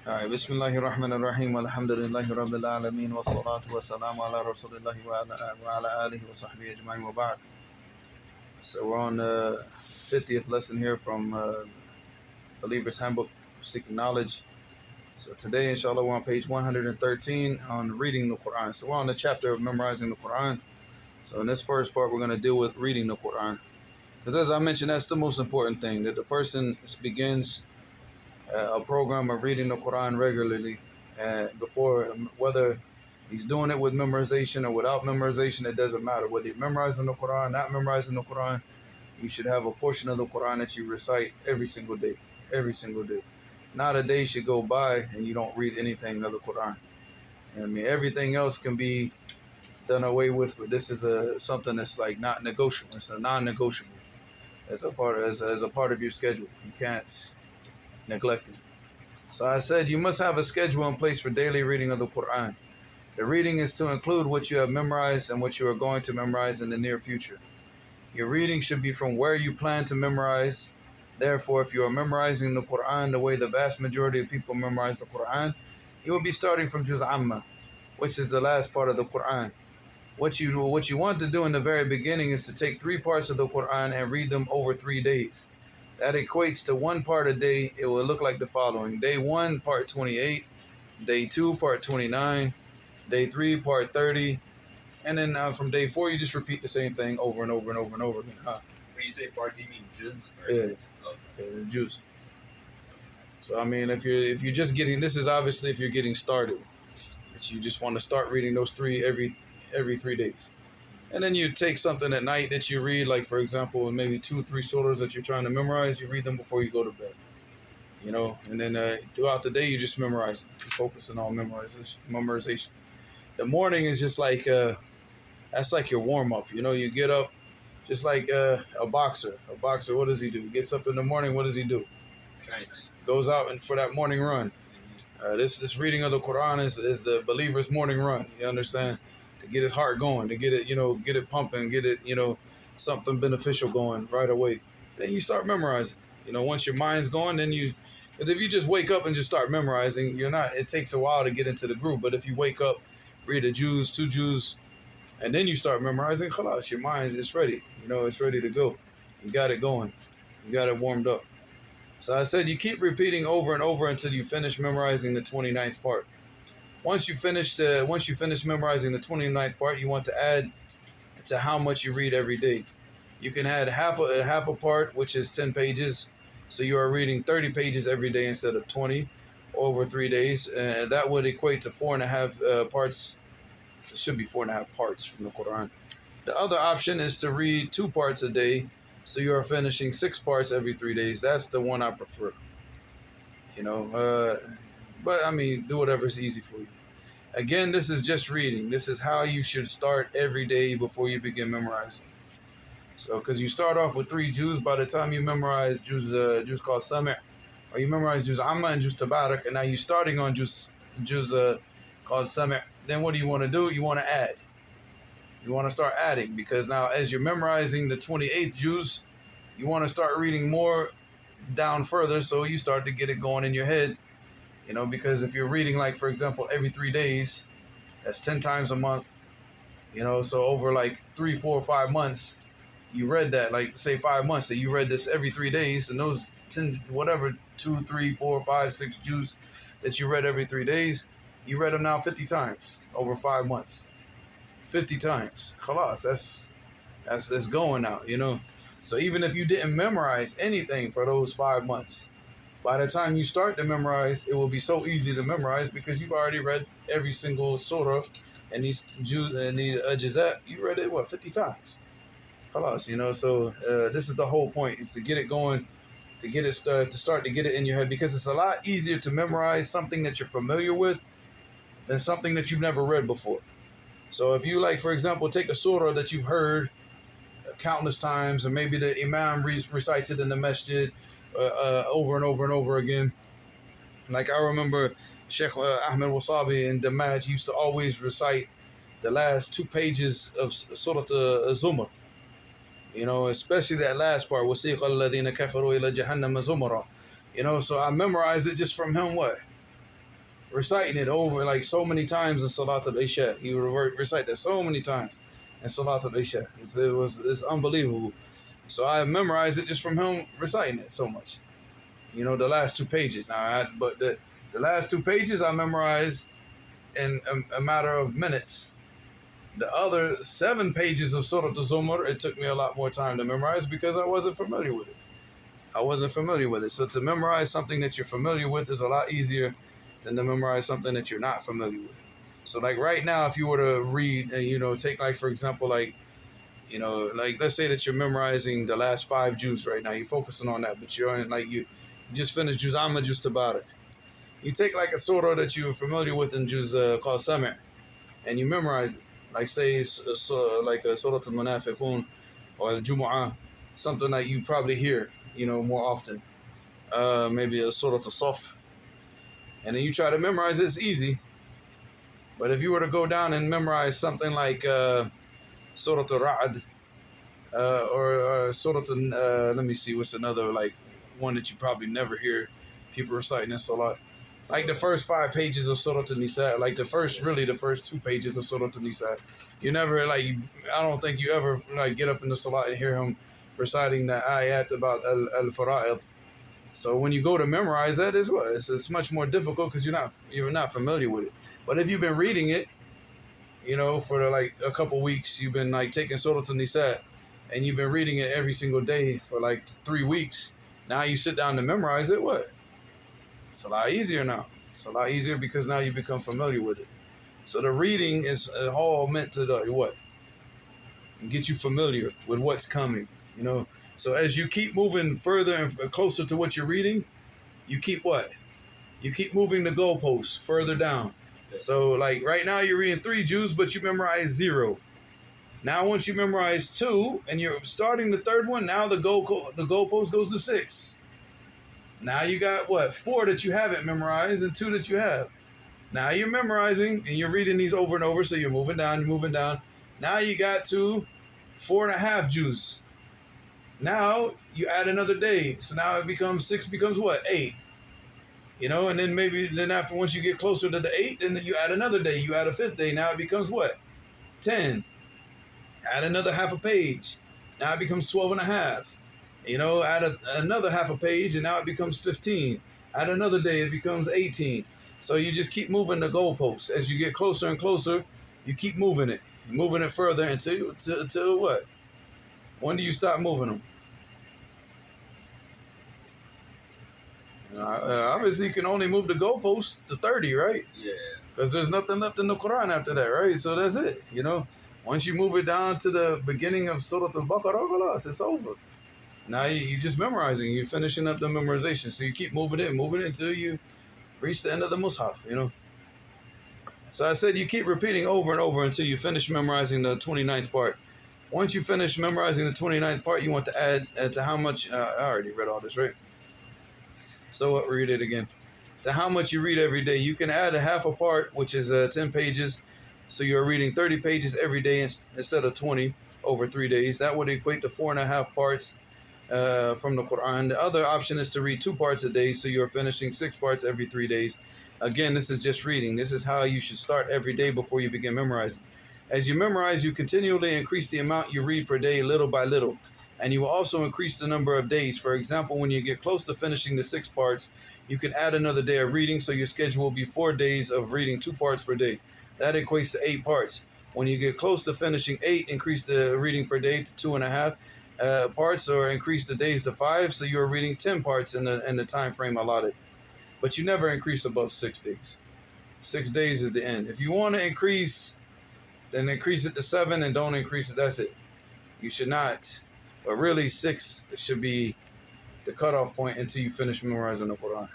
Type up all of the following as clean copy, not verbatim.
Alright, Bismillahirrahmanirrahim. Alhamdulillahi Rabbil Alameen. Wa salatu wa salamu ala Rasulillahi wa ala alihi wa sahbihi ajma'in wa ba'd. So we're on the 50th lesson here from Believer's Handbook for Seeking Knowledge. So today, inshallah, we're on page 113 on reading the Quran. So we're on the chapter of memorizing the Quran. So in this first part, we're going to deal with reading the Quran. Because as I mentioned, that's the most important thing, that the person begins a program of reading the Quran regularly before, whether he's doing it with memorization or without memorization, it doesn't matter. Whether you're memorizing the Quran, not memorizing the Quran, you should have a portion of the Quran that you recite every single day. Every single day. Not a day should go by and you don't read anything of the Quran. I mean, everything else can be done away with, but this is something that's like not negotiable. It's a non-negotiable as a part of your schedule. You can't neglect it. So I said you must have a schedule in place for daily reading of the Quran. The reading is to include what you have memorized and what you are going to memorize in the near future. Your reading should be from where you plan to memorize. Therefore, if you are memorizing the Quran the way the vast majority of people memorize the Quran, you will be starting from Juz Amma, which is the last part of the Quran. What you want to do in the very beginning is to take 3 parts of the Quran and read them over 3 days. That equates to 1 part a day. It will look like the following: Day 1, part 28, Day 2, part 29, Day 3, part 30, and then from Day 4, you just repeat the same thing over and over and over and over again. When you say part, do you mean juz? Yeah, juz. So I mean, if you're just getting, this is obviously if you're getting started, that you just want to start reading those 3 every 3 days. And then you take something at night that you read, like for example, maybe 2-3 surahs that you're trying to memorize. You read them before you go to bed, and then throughout the day you just memorize them. You're focusing on memorization. The morning is just like that's like your warm up. You get up just like a boxer. A boxer, what does he do? He gets up in the morning. What does he do? Trains. Goes out and for that morning run. This reading of the Quran is the believer's morning run. You understand? To get his heart going, to get it pumping, get it, something beneficial going right away. Then you start memorizing. Once your mind's going, then because if you just wake up and just start memorizing, it takes a while to get into the groove. But if you wake up, read a juz, 2 juz, and then you start memorizing, khalas, your mind is ready. It's ready to go. You got it going. You got it warmed up. So I said you keep repeating over and over until you finish memorizing the 29th part. Once you finish memorizing the 29th part, you want to add to how much you read every day. You can add half a part, which is 10 pages. So you are reading 30 pages every day instead of 20 over 3 days. That would equate to 4.5 parts. It should be 4.5 parts from the Quran. The other option is to read 2 parts a day. So you are finishing 6 parts every 3 days. That's the one I prefer. But I mean, do whatever's easy for you. Again, this is just reading. This is how you should start every day before you begin memorizing. So, because you start off with 3 juz, by the time you memorize juz called Sami', or you memorize juz Amma and juz Tabarak, and now you're starting on juz called Sami', then what do you want to do? You want to add. You want to start adding, because now as you're memorizing the 28th juz, you want to start reading more down further, so you start to get it going in your head. Because if you're reading, like, for example, every 3 days, that's 10 times a month, so over like 3, 4, 5 months, you read that, like, say 5 months, that you read this every 3 days, and those 10, whatever, 2, 3, 4, 5, 6 juz that you read every 3 days, you read them now 50 times over 5 months. 50 times. Khalas, that's going now, So even if you didn't memorize anything for those 5 months, by the time you start to memorize, it will be so easy to memorize because you've already read every single surah and these ajazat. You read it, 50 times? Khalas, So this is the whole point, is to get it going, to get it to get it in your head, because it's a lot easier to memorize something that you're familiar with than something that you've never read before. So if you, like, for example, take a surah that you've heard countless times, and maybe the imam recites it in the masjid over and over and over again. Like I remember Sheikh Ahmed Wasabi in Damaj, he used to always recite the last 2 pages of Surah Zumar. Especially that last part, وَسِيقَ الَّذِينَ كَفَرُوا إِلَى جَهَنَّمَ زُمَرًا. So I memorized it just from him, reciting it over like so many times in Salat al-Isha. He would recite that so many times in Salat al-Isha. It's unbelievable. So I memorized it just from him reciting it so much. You know, the last 2 pages. But the last 2 pages I memorized in a matter of minutes. The other 7 pages of Surah Al-Zumar, it took me a lot more time to memorize because I wasn't familiar with it. I wasn't familiar with it. So to memorize something that you're familiar with is a lot easier than to memorize something that you're not familiar with. So like right now, if you were to read, take like, for example, like, like let's say that you're memorizing the last 5 juz right now. You're focusing on that, but you're on like you just finished Juz Amma, Juz Tabarak. You take like a surah that you're familiar with in Juz called Sami' and you memorize it. Like say like a Surah Al-Munafiqun or Al-Jumu'ah, something that you probably hear, more often. Maybe a Surah Al-Saf. And then you try to memorize it, it's easy. But if you were to go down and memorize something like Surah Al-Ra'd or Surah let me see, what's another like one that you probably never hear people reciting this a lot. Like the first 5 pages of Surah An-Nisa, like the first 2 pages of Surah An-Nisa. You never I don't think you ever like get up in the salat and hear him reciting the ayat about al-fara'id. So when you go to memorize that, it's much more difficult because you're not familiar with it. But if you've been reading it, for like a couple weeks, you've been like taking Surah An-Nisa and you've been reading it every single day for like 3 weeks. Now you sit down to memorize it, it's a lot easier now. It's a lot easier because now you become familiar with it. So the reading is all meant to get you familiar with what's coming, So as you keep moving further and closer to what you're reading, you keep what? You keep moving the goalposts further down. So like right now you're reading 3 juz, but you memorize 0. Now once you memorize 2 and you're starting the 3rd one, now the goalpost goes to 6. Now you got 4 that you haven't memorized and 2 that you have. Now you're memorizing and you're reading these over and over, so you're moving down. Now you got to 4.5 juz. Now you add another day, so now it becomes 6 becomes 8. And then after once you get closer to the 8, then you add another day. You add a 5th day. Now it becomes 10. Add another half a page. Now it becomes 12.5. Add another half a page, and now it becomes 15. Add another day, it becomes 18. So you just keep moving the goalposts. As you get closer and closer, you keep moving it further until what? When do you stop moving them? Obviously, you can only move the goalposts to 30, right? Yeah. Because there's nothing left in the Quran after that, right? So that's it, Once you move it down to the beginning of Surah Al-Baqarah, it's over. Now you're just memorizing. You're finishing up the memorization. So you keep moving it until you reach the end of the Mus'haf, So I said you keep repeating over and over until you finish memorizing the 29th part. Once you finish memorizing the 29th part, you want to add to how much... I already read all this, right? So what? Read it again. To how much you read every day. You can add a half a part, which is 10 pages. So you're reading 30 pages every day instead of 20 over 3 days. That would equate to 4.5 parts from the Quran. The other option is to read 2 parts a day, so you're finishing 6 parts every 3 days. Again, this is just reading. This is how you should start every day before you begin memorizing. As you memorize, you continually increase the amount you read per day little by little, and you will also increase the number of days. For example, when you get close to finishing the 6 parts, you can add another day of reading, so your schedule will be 4 days of reading 2 parts per day. That equates to 8 parts. When you get close to finishing 8, increase the reading per day to 2.5 parts, or increase the days to 5, so you're reading 10 parts in the time frame allotted. But you never increase above 6 days. 6 days is the end. If you want to increase, then increase it to 7, and don't increase it. That's it. You should not. But really, 6 should be the cutoff point until you finish memorizing the Quran.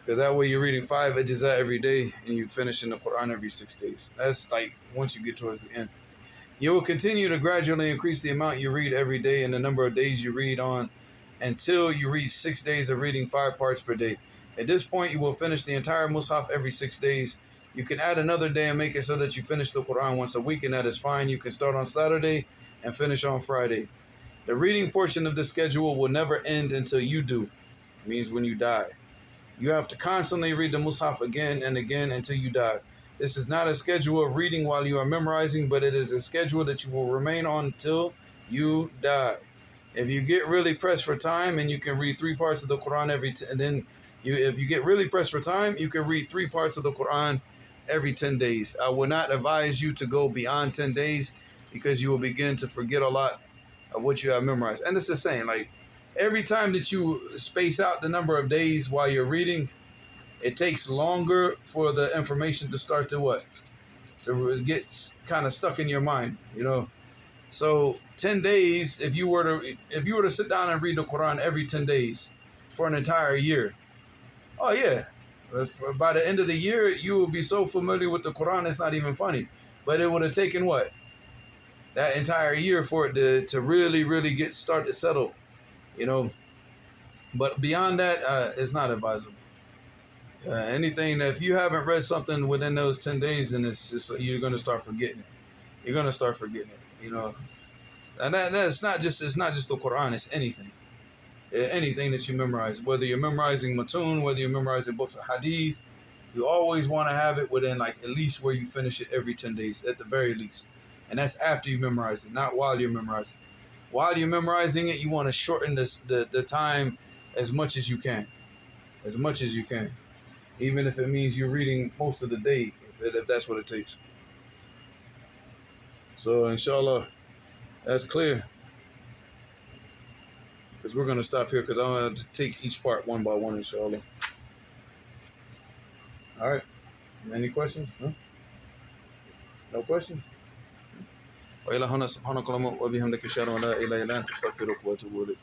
Because that way you're reading 5 ajza every day, and you finish in the Quran every 6 days. That's like once you get towards the end. You will continue to gradually increase the amount you read every day and the number of days you read on until you reach 6 days of reading 5 parts per day. At this point, you will finish the entire Mus'haf every 6 days. You can add another day and make it so that you finish the Quran once a week, and that is fine. You can start on Saturday and finish on Friday. The reading portion of the schedule will never end until you do. It means when you die. You have to constantly read the Mus'haf again and again until you die. This is not a schedule of reading while you are memorizing, but it is a schedule that you will remain on until you die. If you get really pressed for time and you can read 3 parts of the Quran and then if you get really pressed for time, you can read 3 parts of the Quran every 10 days. I would not advise you to go beyond 10 days because you will begin to forget a lot of what you have memorized. And it's the same, like every time that you space out the number of days while you're reading, it takes longer for the information to start to what? To get kind of stuck in your mind, you know. So 10 days, if you were to sit down and read the Quran every 10 days for an entire year, oh yeah, by the end of the year, you will be so familiar with the Quran, it's not even funny. But it would have taken what? That entire year for it to really, really start to settle, you know. But beyond that, it's not advisable. Anything that if you haven't read something within those 10 days, then it's just you're going to start forgetting it. You're going to start forgetting it, you know. And it's not just the Quran, it's anything. Anything that you memorize, whether you're memorizing Matun, whether you're memorizing books of Hadith, you always want to have it within like at least where you finish it every 10 days, at the very least. And that's after you memorize it, not while you're memorizing. While you're memorizing it, you want to shorten the time as much as you can. As much as you can. Even if it means you're reading most of the day, if that's what it takes. So, inshallah, that's clear. Because we're going to stop here because I'm going to take each part one by one, inshallah. All right. Any questions? No? No questions? وإلى هنا سبحانك اللهم وبحمدك أشهد أن لا إله إلا أنت أستغفرك وأتوب إليك